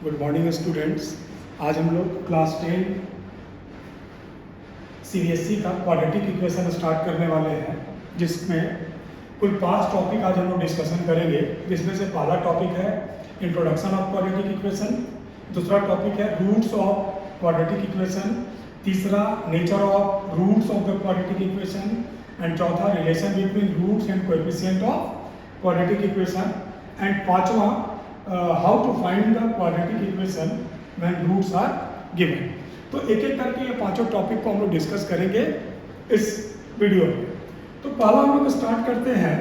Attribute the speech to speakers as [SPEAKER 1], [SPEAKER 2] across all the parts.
[SPEAKER 1] Good morning students. आज हम लोग क्लास 10 सीबीएसई का क्वाड्रेटिक इक्वेशन स्टार्ट करने वाले हैं, जिसमें कुल 5 टॉपिक आज हम लोग डिस्कशन करेंगे। जिसमें से पहला टॉपिक है इंट्रोडक्शन ऑफ क्वाड्रेटिक इक्वेशन, दूसरा टॉपिक है रूट्स ऑफ क्वाड्रेटिक इक्वेशन, तीसरा nature of roots of the quadratic equation, and चौथा relation between roots and coefficient of quadratic equation, and पांचवा how to find the quadratic equation when roots are given. तो एक एक करके ये पांचों topic को हम लोग डिस्कस करेंगे इस वीडियो में। तो पहला हम लोग स्टार्ट करते हैं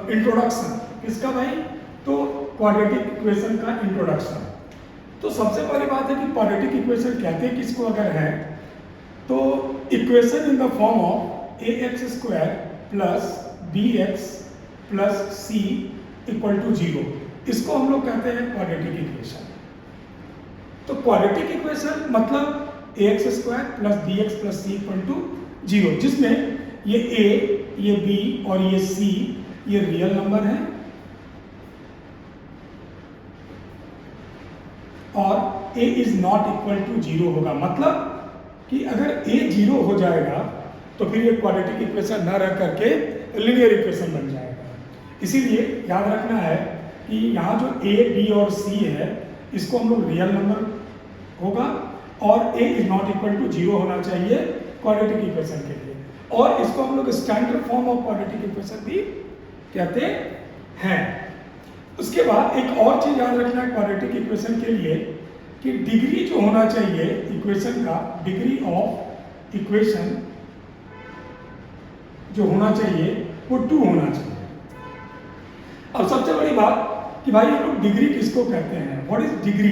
[SPEAKER 1] इंट्रोडक्शन। इसका भाई तो क्वाड्रेटिक इक्वेशन का इंट्रोडक्शन। तो सबसे पहली बात है कि क्वाड्रेटिक इक्वेशन कहते हैं किसको अगर है तो equation in the form of ax² plus bx plus c equal to 0, इसको हम लोग कहते हैं क्वाड्रेटिक इक्वेशन। तो क्वाड्रेटिक इक्वेशन मतलब ax² plus bx plus c equal to 0, जिसमें ये a, ये b और ये c ये रियल नंबर है और a is not equal to 0 होगा। मतलब कि अगर a 0 हो जाएगा तो फिर ये क्वाड्रेटिक इक्वेशन न रह करके लीनियर इक्वेशन बन जाएगा। इसीलिए याद रखना है कि यहाँ जो a, b और c है इसको हम लोग रियल नंबर होगा और a is not equal to 0 होना चाहिए क्वाड्रेटिक इक्वेशन के लिए, और इसको हम लोग standard form of quadratic equation भी कहते हैं। उसके बाद एक और चीज याद रखना है क्वाड्रेटिक इक्वेशन के लिए कि डिग्री जो होना चाहिए इक्वेशन का, डिग्री ऑफ इक्वेशन जो होना चाहिए वो 2 होना चाहिए। अब सबसे बड़ी बात कि भाई हम लोग डिग्री किसको कहते हैं, व्हाट इज डिग्री।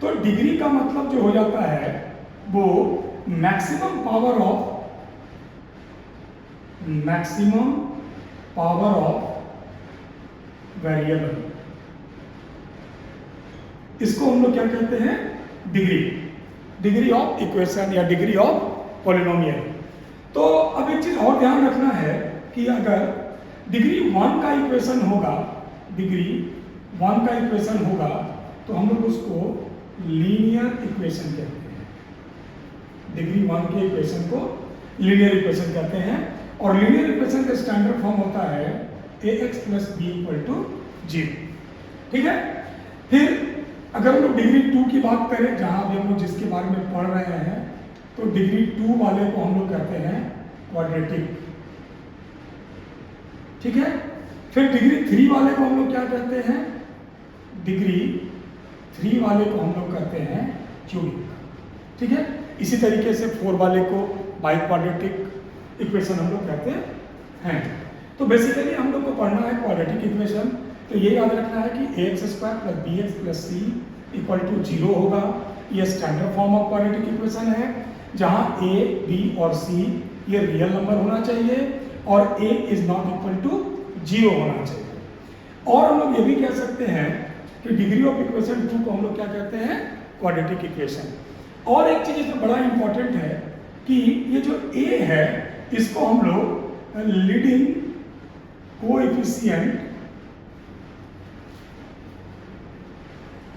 [SPEAKER 1] तो डिग्री का मतलब जो हो जाता है वो मैक्सिमम पावर ऑफ वेरिएबल, इसको हम लोग क्या कहते हैं, डिग्री ऑफ इक्वेशन या डिग्री ऑफ पॉलिनोमियल। तो अब एक चीज और ध्यान रखना है कि अगर डिग्री 1 का इक्वेशन होगा तो हम लोग उसको लीनियर इक्वेशन कहते हैं। डिग्री 1 के इक्वेशन को लीनियर इक्वेशन कहते हैं और लीनियर इक्वेशन का स्टैंडर्ड फॉर्म होता है ax plus b equal to 0। ठीक है। फिर अगर हम लोग डिग्री 2 की बात करें, जहां अभी हम लोग जिसके बारे में पढ़ रहे हैं, तो डिग्री 2 वाले को हम लोग कहते हैं क्वाड्रेटिक। ठीक है। फिर डिग्री 3 वाले को हम लोग क्या कहते हैं, डिग्री 3 वाले को हम लोग कहते हैं क्यूबिक। ठीक है। इसी तरीके से 4 वाले को बाई क्वाड्रेटिक इक्वेशन हम लोग कहते हैं। तो बेसिकली हम लोग को पढ़ना है क्वाड्रेटिक इक्वेशन। तो ये याद रखना है कि ax² plus bx plus c equal to 0 होगा। ये standard form of quadratic equation है, जहां a, b और c ये रियल नंबर होना चाहिए और a is not equal to 0 होना चाहिए। और हम लोग ये भी कह सकते हैं कि डिग्री ऑफ इक्वेशन 2 को हम लोग क्या कहते हैं, क्वाड्रेटिक इक्वेशन। और एक चीज इसमें बड़ा इंपॉर्टेंट है कि ये जो a है इसको हम लोग लीडिंग कोएफिशिएंट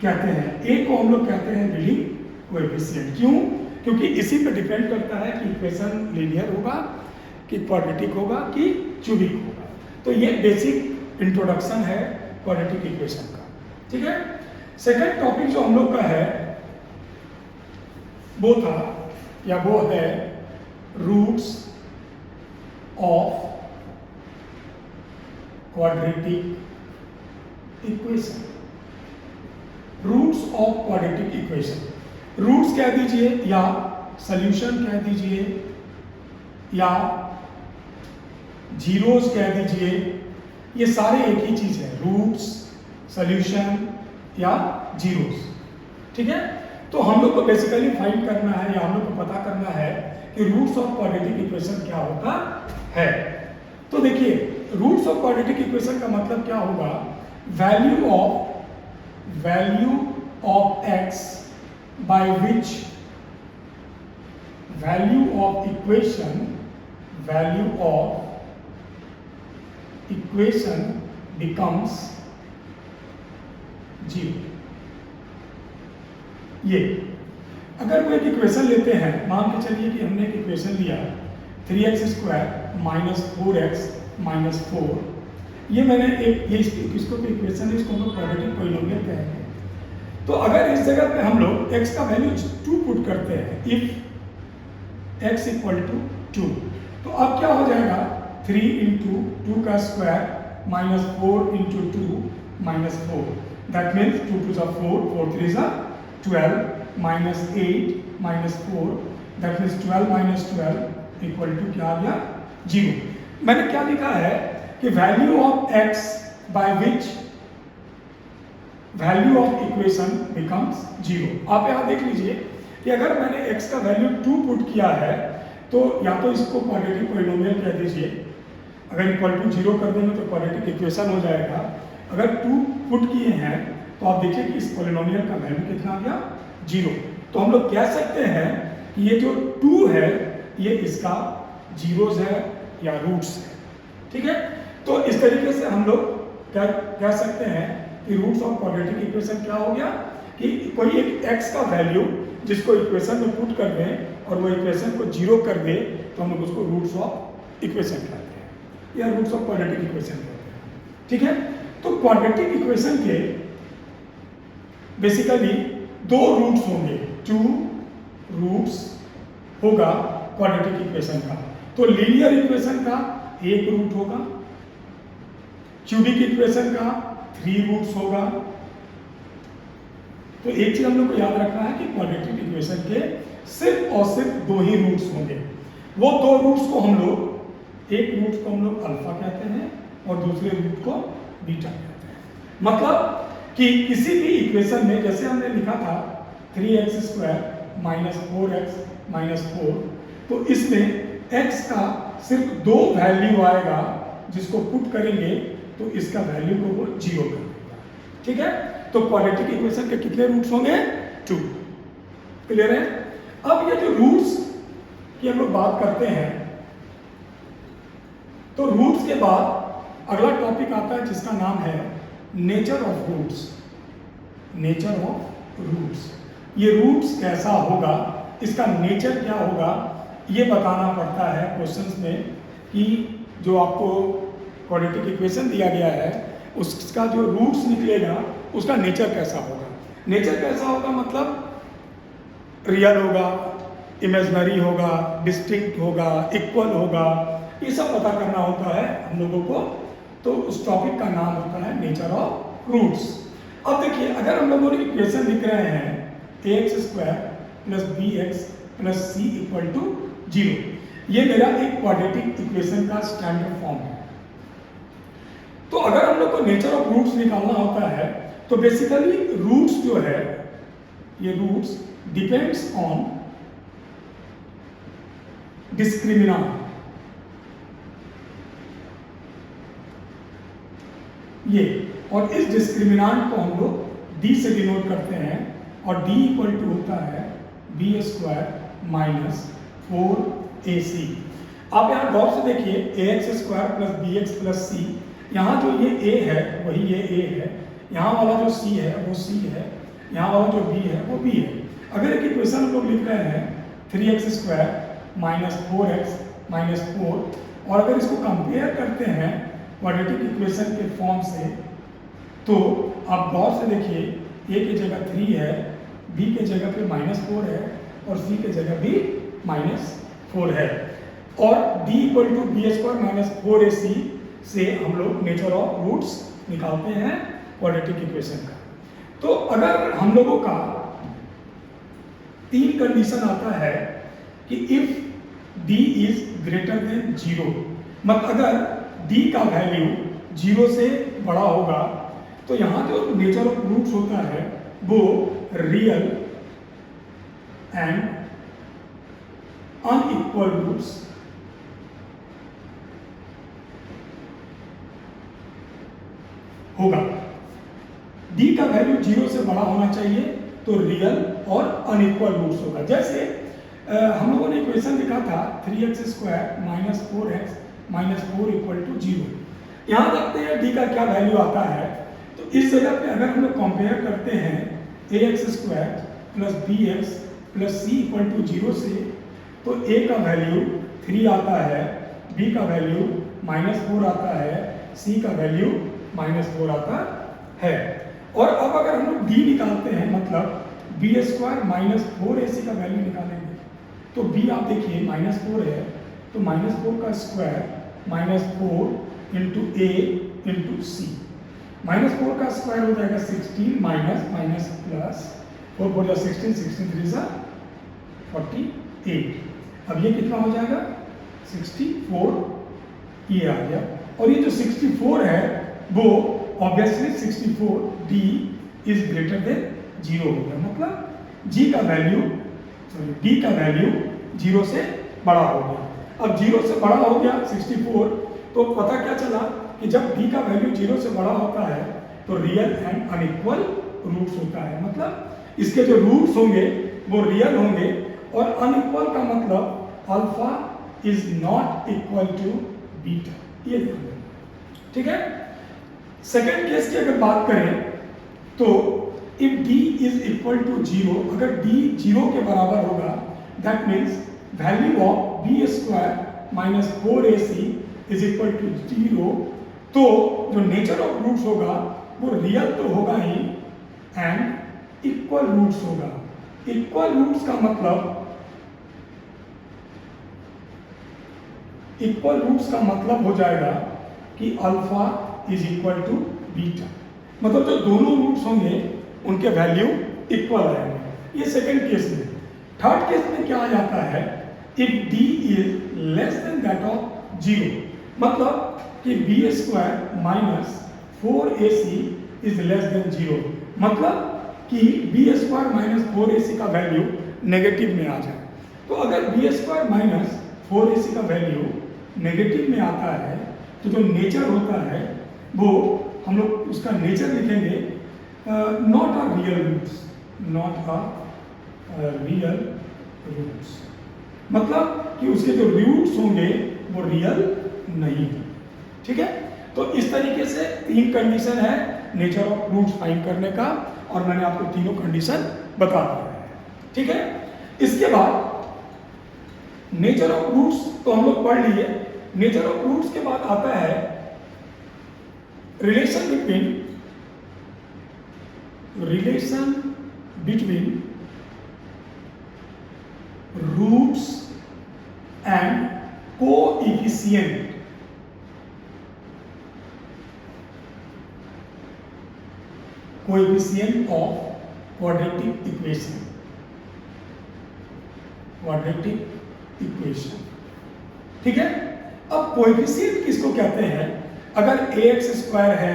[SPEAKER 1] कहते हैं। a को हम लोग कहते हैं लीडिंग कोएफिशिएंट। क्यों? क्योंकि इसी पे डिपेंड करता है कि इक्वेशन लीनियर होगा कि क्वाड्रेटिक होगा कि क्यूबिक होगा। तो ये बेसिक इंट्रोडक्शन है क्वाड्रेटिक इक्वेशन का। ठीक है। सेकंड टॉपिक जो हम लोग का है वो है roots of quadratic equation. Roots of quadratic equation, roots कह दीजिए या सॉल्यूशन कह दीजिए या जीरोस कह दीजिए, ये सारे एक ही चीज है, रूट्स, सॉल्यूशन या जीरोस। ठीक है। तो हम लोग को बेसिकली फाइंड करना है या हम लोग को पता करना है कि रूट्स ऑफ क्वाड्रेटिक इक्वेशन क्या होता है। तो देखिए रूट्स ऑफ क्वाड्रेटिक इक्वेशन का मतलब क्या होगा, value of x by which value of equation becomes 0। ये अगर कोई एक इक्वेशन लेते हैं, मान के चलिए कि हमने एक इक्वेशन लिया 3x² माइनस 4x माइनस 4, ये मैंने ये इसको इक्वेशन है, इसको हम लोग क्वाड्रेटिक पॉलिनोमियल कहेंगे। तो अगर इस जगह पे हम लोग x का वैल्यू 2 पुट करते हैं, इफ x इक्वल टू 2, तो अब क्या हो जाएगा 3 इंटू 2 का square minus 4 into 2 minus 4, that means 2 2 सा 4, 4 3 सा 12 minus 8 minus 4, that means 12 minus 12 equal to क्या आ गया 0। मैंने क्या लिखा है कि value of x by which value of equation becomes 0। आप यहाँ देख लीजिए कि अगर मैंने x का वैल्यू 2 पुट किया है तो या तो इसको क्वाड्रेटिक पॉलिनोमियल कह दीजिए, अगर इक्वल टू 0 कर देंगे तो क्वाड्रेटिक इक्वेशन हो जाएगा। अगर 2 पुट किए हैं तो आप देखिए कि इस पॉलिनोमियल का वैल्यू कितना आ गया 0। तो हम लोग कह सकते हैं कि ये जो 2 है ये इसका जीरोस है या रूट्स है, ठीक है। तो इस तरीके से हम लोग क्या कह सकते हैं कि रूट्स ऑफ क्वाड्रेटिक इक्वेशन क्या हो गया कि कोई एक x का वैल्यू जिसको इक्वेशन में पुट कर दें और वो इक्वेशन को 0 कर दे तो हम लोग उसको रूट्स ऑफ इक्वेशन कहते हैं या रूट्स ऑफ क्वाड्रेटिक इक्वेशन कहते हैं, ठीक है। तो क्वाड्रेटिक इक्वेशन के बेसिकली 2 रूट्स होंगे, 2 रूट्स होगा क्वाड्रेटिक इक्वेशन का। तो लीनियर इक्वेशन का 1 रूट होगा, क्यूबिक इक्वेशन का 3 रूट्स होगा। तो एक चीज हम लोग को याद रखना है कि क्वाड्रेटिक इक्वेशन के सिर्फ और सिर्फ 2 ही रूट्स होंगे। वो 2 रूट्स को हम लोग, एक रूट को हम लोग अल्फा कहते हैं और दूसरे रूट को बीटा कहते हैं। मतलब कि किसी भी इक्वेशन में जैसे हमने लिखा था 3x² माइनस 4x माइनस 4, तो इसमें x का सिर्फ 2 वैल्यू आएगा जिसको पुट करेंगे तो इसका वैल्यू को वो 0 कर देगा, ठीक है। तो क्वाड्रेटिक इक्वेशन के कितने रूट्स होंगे 2, क्लियर है। अब ये जो रूट्स की हम लोग बात करते हैं तो रूट्स के बाद अगला टॉपिक आता है जिसका नाम है nature of roots. Nature of roots, ये रूट्स कैसा होगा, इसका नेचर क्या होगा, ये बताना पड़ता है क्वेश्चंस में कि जो आपको क्वाड्रेटिक इक्वेशन दिया गया है उसका जो रूट्स निकलेगा उसका नेचर कैसा होगा। नेचर कैसा होगा मतलब रियल होगा, इमेजिनरी होगा, डिस्टिंक्ट होगा, इक्वल होगा, ये सब पता करना होता है हम लोगों को। तो उस टॉपिक का नाम होता है नेचर ऑफ रूट्स। अब देखिए अगर हम लोगों ने इक्वेशन लिख रहे हैं ax² plus bx plus c equal to 0, ये मेरा एक क्वाड्रेटिक इक्वेशन का स्टैंडर्ड फॉर्म है। तो अगर हम लोग को नेचर ऑफ रूट्स निकालना होता है तो बेसिकली रूट्स जो है ये रूट्स डिपेंड्स ऑन डिस्क्रिमिनेंट, ये, और इस डिस्क्रिमिनेंट को हम लोग d से डिनोट करते हैं और d इक्वल टू होता है b² माइनस 4ac। आप यहाँ गौर से देखिए ax² plus bx plus c, यहाँ जो ये a है वही ये a है, यहाँ वाला जो c है वो c है, यहाँ वाला जो b है वो b है। अगर एक इक्वेशन हम लोग लिख रहे हैं 3x² माइनस 4x माइनस 4 और अगर इसको कंपेयर करते हैं क्वाड्रेटिक इक्वेशन के फॉर्म से तो आप गौर से देखिए a की जगह 3 है, b के जगह पे -4 है और c के जगह भी -4 है और d equal to b² minus 4ac से हम लोग नेचर ऑफ रूट्स निकालते हैं क्वाड्रेटिक इक्वेशन का। तो अगर हम लोगों का 3 कंडीशन आता है कि if d is greater than 0, मतलब अगर d का वैल्यू 0 से बड़ा होगा तो यहाँ जो नेचर ऑफ रूट्स होता है वो रियल एंड अनइक्वल रूट्स होगा। d का वैल्यू 0 से बड़ा होना चाहिए तो रियल और अनइक्वल रूट्स होगा। जैसे हम लोगों ने इक्वेशन लिखा था 3x² minus 4x minus 4 equal to 0। यहाँ देखते हैं d का क्या वैल्यू आता है। तो इस जगह पे अगर हम लोग कंपेयर करते हैं ax² plus B X plus C equal to 0 से, तो ए का वैल्यू 3 आता है, बी का वैल्यू -4 आता है, सी का वैल्यू -4 आता है। और अब अगर हम लोग डी निकालते हैं, मतलब बी स्क्वायर -4ac का वैल्यू निकालेंगे, तो बी आप देखिए -4 है, तो -4 का स्क्वायर -4 इंटू ए इंटू सी, -4 का स्क्वायर हो जाएगा 16 माइनस प्लस 4 4 16, 16 3 48। अब ये कितना हो जाएगा 64, ये आ गया। और ये जो 64 है वो obviously 64 D is greater than 0 हो गया, मतलब जी का वैल्यू डी का वैल्यू 0 से बड़ा हो गया। अब 0 से बड़ा हो गया 64, तो पता क्या चला कि जब डी का वैल्यू 0 से बड़ा होता है तो रियल एंड अनइक्वल रूट्स होता है, मतलब इसके जो रूट्स होंगे वो रियल होंगे, और अनइक्वल का मतलब alpha is not equal to beta, ये ध्यान रखना, ठीक है। सेकेंड केस की अगर बात करें तो if d is equal to 0, अगर d 0 के बराबर होगा, that means value of B square minus 4ac is equal to 0, तो जो नेचर ऑफ रूट्स होगा वो रियल तो होगा ही एंड इक्वल रूट्स होगा। इक्वल रूट्स का मतलब हो जाएगा कि alpha is equal to beta, मतलब जो दोनों रूट्स होंगे उनके वैल्यू इक्वल आएंगे। ये सेकंड केस में। थर्ड केस में क्या आ जाता है, if d is less than that of 0, मतलब कि B square minus 4ac is less than 0, मतलब कि बी स्क्वायर माइनस 4ac का वैल्यू नेगेटिव में आ जाए। तो अगर बी स्क्वायर माइनस 4ac का वैल्यू नेगेटिव में आता है तो जो नेचर होता है वो हम लोग उसका नेचर लिखेंगे not a real roots, not a real roots, मतलब कि उसके जो रूट्स होंगे वो रियल नहीं है, ठीक है। तो इस तरीके से 3 कंडीशन है नेचर ऑफ रूट्स फाइंड करने का, और मैंने आपको तीनों कंडीशन बता दिया है, ठीक है। इसके बाद नेचर ऑफ रूट्स तो हम लोग पढ़ लिए। नेचर ऑफ रूट्स के बाद आता है relation between roots and coefficient. Coefficient of quadratic equation, ठीक है। अब कोएफिशिएंट किसको कहते हैं, अगर ax स्क्वायर है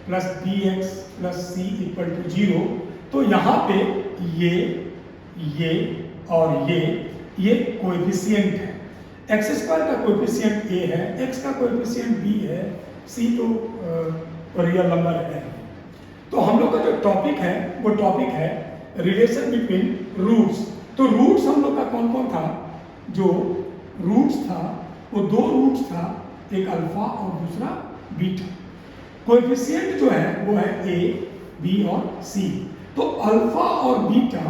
[SPEAKER 1] plus bx plus c equal to 0, तो यहाँ पे ये और ये कोएफिशिएंट है। x स्क्वायर का कोएफिशिएंट a है, x का कोएफिशिएंट b है, c तो रियल नंबर है। तो हम लोग का जो टॉपिक है वो टॉपिक है रिलेशन बिटवीन रूट्स। तो रूट्स हम लोग का कौन कौन था, जो रूट्स था वो 2 रूट्स था, एक अल्फा और दूसरा बीटा। कोएफिशिएंट जो है वो है a, b और c। तो अल्फा और बीटा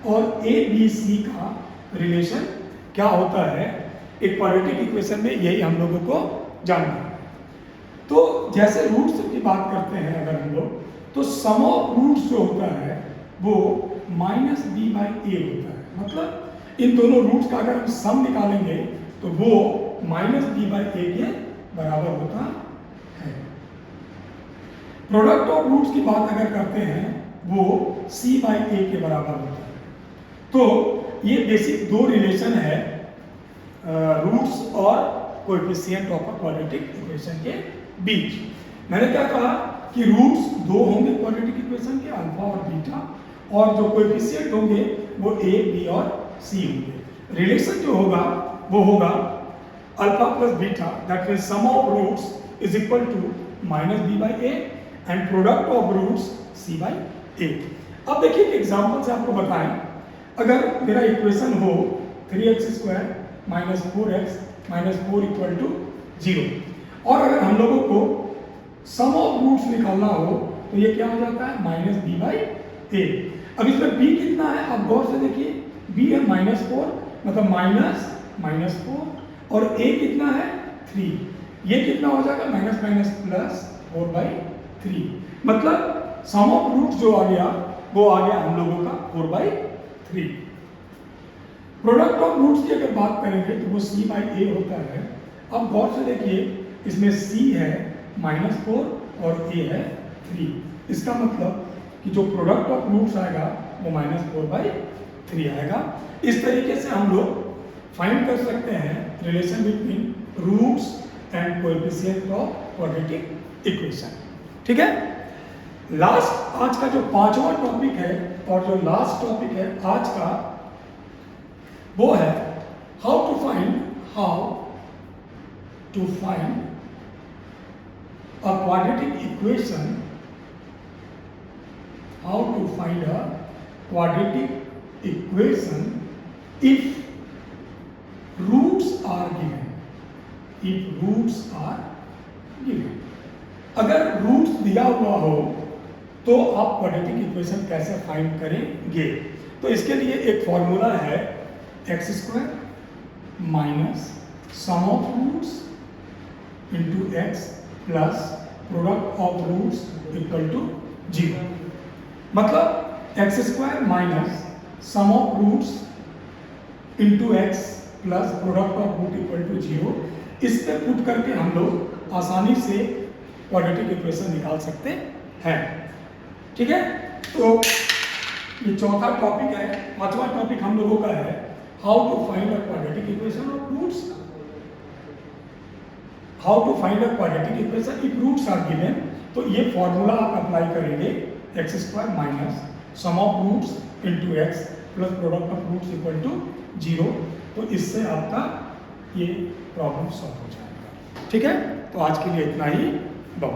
[SPEAKER 1] और a, b, c का रिलेशन क्या होता है एक क्वाड्रेटिक इक्वेशन में, यही हम लोगों को जानना है। तो जैसे रूट्स की बात करते हैं अगर हम लोग, तो सम ऑफ रूट्स जो होता है वो -b/a होता है, मतलब इन दोनों रूट्स का अगर हम सम निकालेंगे तो वो -b/a के बराबर होता है। प्रोडक्ट ऑफ रूट्स की बात अगर करते हैं वो c/a के बराबर होता है। तो ये बेसिक 2 रिलेशन है रूट्स और coefficient of a quadratic equation के बीच। मैंने क्या कहा कि रूट्स 2 होंगे क्वाड्रेटिक इक्वेशन के, अल्फा और बीटा, और जो कोएफिशिएंट होंगे वो a, b और c होंगे। रिलेशन जो होगा वो होगा alpha plus beta, that means sum of roots is equal to -b/a and product of roots c/a। अब देखिए एक एग्जांपल से आपको बताएं, अगर मेरा इक्वेशन हो 3x square minus 4x minus 4 equal to 0, और अगर हम लोगों को सम ऑफ रूट्स निकालना हो तो ये क्या हो जाता है -b/a। अब इसमें b कितना है, आप गौर से देखिए, b है -4, मतलब -4, और a कितना है 3, ये कितना हो जाएगा माइनस माइनस प्लस 4/3, मतलब सम ऑफ रूट जो आ गया वो आ गया हम लोगों का 4/3। प्रोडक्ट ऑफ रूट्स की अगर बात करेंगे तो वो c/a होता है। अब गौर से देखिए, इसमें c है -4 और a है 3, इसका मतलब कि जो प्रोडक्ट ऑफ रूट्स आएगा वो -4/3 आएगा। इस तरीके से हम लोग फाइंड कर सकते हैं relation between roots and coefficient of quadratic equation. ठीक है, लास्ट आज का जो पांचवा टॉपिक है और जो लास्ट टॉपिक है आज का, वो है how to find a quadratic equation, how to find a quadratic equation if roots are given, अगर रूट्स दिया हुआ हो तो आप क्वाड्रेटिक इक्वेशन कैसे फाइंड करेंगे। तो इसके लिए एक फॉर्मूला है x² minus sum of roots into x plus product of roots equal to 0। मतलब x² minus sum of roots into x plus product of root equal to 0, इस पे पुट करके हम लोग आसानी से क्वाड्रेटिक इक्वेशन निकाल सकते हैं। ठीक है, तो ये चौथा टॉपिक है। पांचवा टॉपिक हम लोगों का है how to find a quadratic equation of roots, how to find a quadratic equation if roots are given. तो ये फॉर्मूला आप अप्लाई करेंगे x² minus sum of roots into x plus product of roots equal to 0, तो इससे आपका ये problem solve हो जाएगा। ठीक है, तो आज के लिए इतना ही, बाय।